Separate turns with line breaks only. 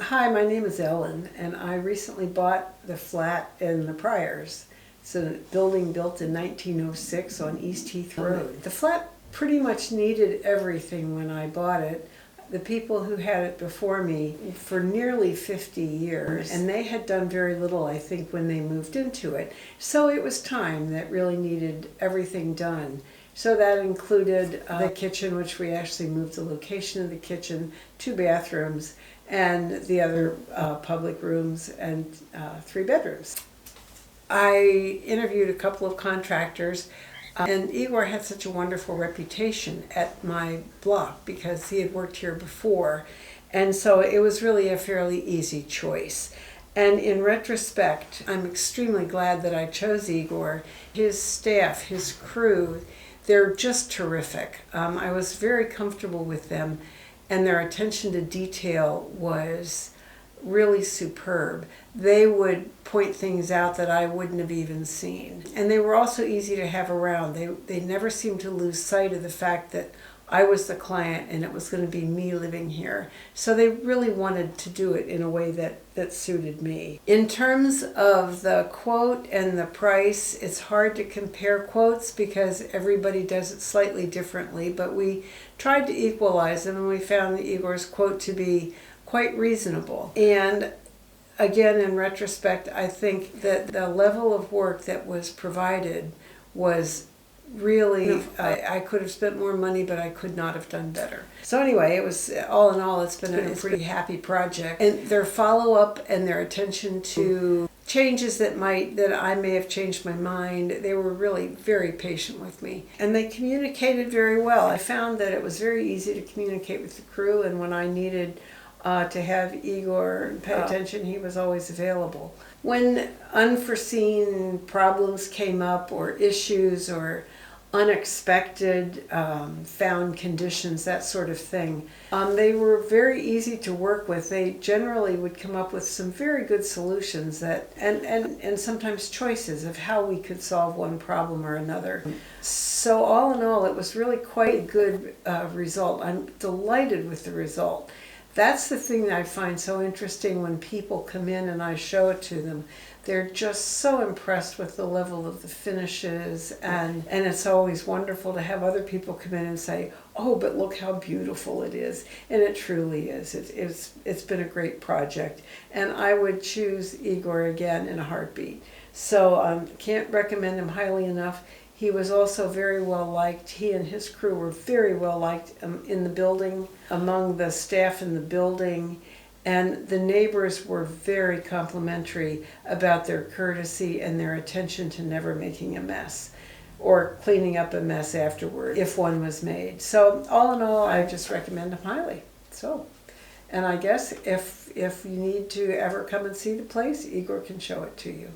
Hi, my name is Ellen, and I recently bought the flat in the Priors. It's a building built in 1906 on East Heath Road. The flat pretty much needed everything when I bought it. The people who had it before me for nearly 50 years, and they had done very little, I think, when they moved into it. So it was time that really needed everything done. So that included the kitchen, which we actually moved the location of the kitchen, 2 bathrooms, and the other public rooms, and 3 bedrooms. I interviewed a couple of contractors, and Igor had such a wonderful reputation at my block because he had worked here before, and so it was really a fairly easy choice. And in retrospect, I'm extremely glad that I chose Igor. His staff, his crew, they're just terrific. I was very comfortable with them, and their attention to detail was really superb. They would point things out that I wouldn't have even seen. And they were also easy to have around. They never seemed to lose sight of the fact that I was the client and it was going to be me living here. So they really wanted to do it in a way that suited me. In terms of the quote and the price, it's hard to compare quotes because everybody does it slightly differently, but we tried to equalize them and we found Igor's quote to be quite reasonable. And again, in retrospect, I think that the level of work that was provided was really, I could have spent more money, but I could not have done better. So anyway, it was, all in all, it's been a pretty happy project. And their follow-up and their attention to changes that I may have changed my mind, they were really very patient with me. And they communicated very well. I found that it was very easy to communicate with the crew, and when I needed to have Igor pay attention, he was always available. When unforeseen problems came up, or issues, or unexpected found conditions, that sort of thing, they were very easy to work with. They generally would come up with some very good solutions and sometimes choices of how we could solve one problem or another. So all in all, it was really quite a good result. I'm delighted with the result. That's the thing that I find so interesting when people come in and I show it to them. They're just so impressed with the level of the finishes, and it's always wonderful to have other people come in and say, oh, but look how beautiful it is. And it truly is. It's been a great project. And I would choose Igor again in a heartbeat. So can't recommend him highly enough. He was also very well liked. He and his crew were very well liked in the building, among the staff in the building, and the neighbors were very complimentary about their courtesy and their attention to never making a mess or cleaning up a mess afterward if one was made. So all in all, I just recommend him highly. So, and I guess if you need to ever come and see the place, Igor can show it to you.